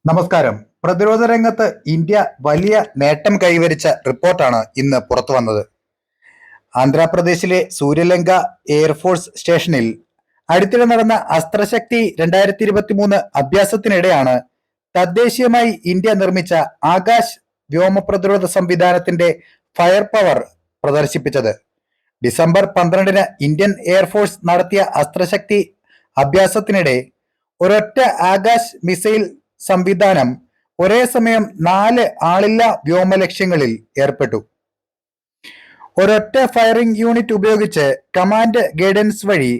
നമസ്കാരം. പ്രതിരോധ രംഗത്ത് ഇന്ത്യ വലിയ നേട്ടം കൈവരിച്ച റിപ്പോർട്ടാണ് ഇന്ന് പുറത്തു വന്നത്. ആന്ധ്രാപ്രദേശിലെ സൂര്യലങ്ക എയർഫോഴ്സ് സ്റ്റേഷനിൽ അടുത്തിടെ നടന്ന അസ്ത്രശക്തി 2023 അഭ്യാസത്തിനിടെയാണ് തദ്ദേശീയമായി ഇന്ത്യ നിർമ്മിച്ച ആകാശ് വ്യോമ പ്രതിരോധ സംവിധാനത്തിന്റെ ഫയർ പവർ പ്രദർശിപ്പിച്ചത്. ഡിസംബർ 12-ന് ഇന്ത്യൻ എയർഫോഴ്സ് നടത്തിയ അസ്ത്രശക്തി അഭ്യാസത്തിനിടെ ഒരൊറ്റ ആകാശ് മിസൈൽ സംവിധാനം ഒരേ സമയം 4 ആളില്ലാ വ്യോമ ലക്ഷ്യങ്ങളിൽ ഏർപ്പെട്ടു. ഒരൊറ്റ ഫയറിംഗ് യൂണിറ്റ് ഉപയോഗിച്ച് കമാൻഡ് ഗൈഡൻസ് വഴി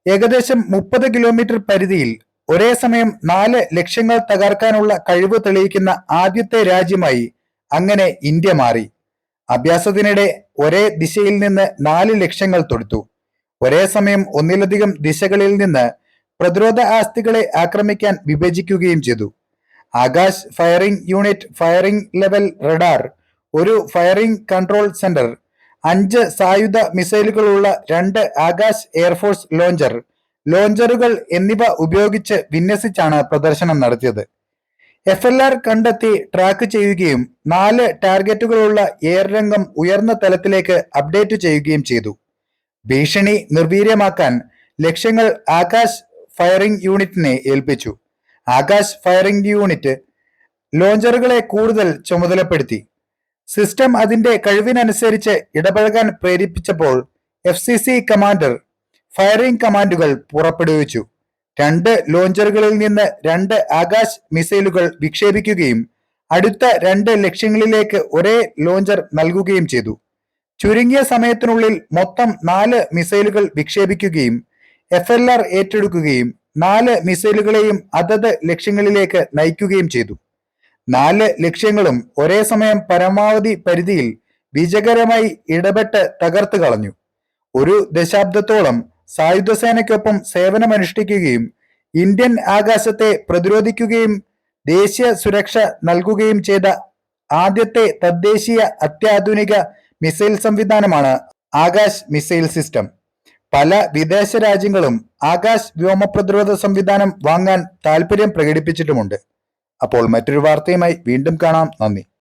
ഏകദേശം 30 കിലോമീറ്റർ പരിധിയിൽ ഒരേ സമയം 4 ലക്ഷ്യങ്ങൾ തകർക്കാനുള്ള കഴിവ് തെളിയിക്കുന്ന ആദ്യത്തെ രാജ്യമായി അങ്ങനെ ഇന്ത്യ മാറി. അഭ്യാസത്തിനിടെ ഒരേ ദിശയിൽ നിന്ന് 4 ലക്ഷ്യങ്ങൾ തൊടുത്തു. ഒരേ സമയം ഒന്നിലധികം ദിശകളിൽ നിന്ന് പ്രതിരോധ ആസ്തികളെ ആക്രമിക്കാൻ വിഭജിക്കുകയും ചെയ്തു. Akash firing unit, firing level radar, ഒരു ഫയറിംഗ് കൺട്രോൾ സെന്റർ, 5 സായുധ മിസൈലുകളുള്ള 2 ആകാശ് എയർഫോഴ്സ് ലോഞ്ചറുകൾ എന്നിവ ഉപയോഗിച്ച് വിന്യസിച്ചാണ് പ്രദർശനം നടത്തിയത്. FLR കണ്ടെത്തി ട്രാക്ക് ചെയ്യുകയും 4 ടാർഗറ്റുകളുള്ള എയർ രംഗം ഉയർന്ന തലത്തിലേക്ക് അപ്ഡേറ്റ് ചെയ്യുകയും ചെയ്തു. ഭീഷണി നിർവീര്യമാക്കാൻ ലക്ഷ്യങ്ങൾ ആകാശ് ഫയറിംഗ് യൂണിറ്റിനെ ഏൽപ്പിച്ചു. ആകാശ് ഫയറിംഗ് യൂണിറ്റ് ലോഞ്ചറുകളെ കൂടുതൽ ചുമതലപ്പെടുത്തി. സിസ്റ്റം അതിന്റെ കഴിവിനനുസരിച്ച് ഇടപഴകാൻ പ്രേരിപ്പിച്ചപ്പോൾ FCC കമാൻഡർ ഫയറിംഗ് കമാൻഡുകൾ പുറപ്പെടുവിച്ചു. 2 ലോഞ്ചറുകളിൽ നിന്ന് 2 ആകാശ് മിസൈലുകൾ വിക്ഷേപിക്കുകയും അടുത്ത 2 ലക്ഷ്യങ്ങളിലേക്ക് ഒരേ ലോഞ്ചർ നൽകുകയും ചെയ്തു. ചുരുങ്ങിയ സമയത്തിനുള്ളിൽ മൊത്തം 4 മിസൈലുകൾ വിക്ഷേപിക്കുകയും FLR ഏറ്റെടുക്കുകയും 4 മിസൈലുകളെയും അതത് ലക്ഷ്യങ്ങളിലേക്ക് നയിക്കുകയും ചെയ്തു. 4 ലക്ഷ്യങ്ങളും ഒരേ സമയം പരമാവധി പരിധിയിൽ വിജയകരമായി ഇടപെട്ട് തകർത്ത് കളഞ്ഞു. 1 ദശാബ്ദത്തോളം സായുധസേനയ്ക്കൊപ്പം സേവനമനുഷ്ഠിക്കുകയും ഇന്ത്യൻ ആകാശത്തെ പ്രതിരോധിക്കുകയും ദേശീയ സുരക്ഷ നൽകുകയും ചെയ്ത ആദ്യത്തെ തദ്ദേശീയ അത്യാധുനിക മിസൈൽ സംവിധാനമാണ് ആകാശ് മിസൈൽ സിസ്റ്റം. പല വിദേശ രാജ്യങ്ങളും ആകാശ് വ്യോമ പ്രതിരോധ സംവിധാനം വാങ്ങാൻ താൽപര്യം പ്രകടിപ്പിച്ചിട്ടുമുണ്ട്. അപ്പോൾ മറ്റൊരു വാർത്തയുമായി വീണ്ടും കാണാം. നന്ദി.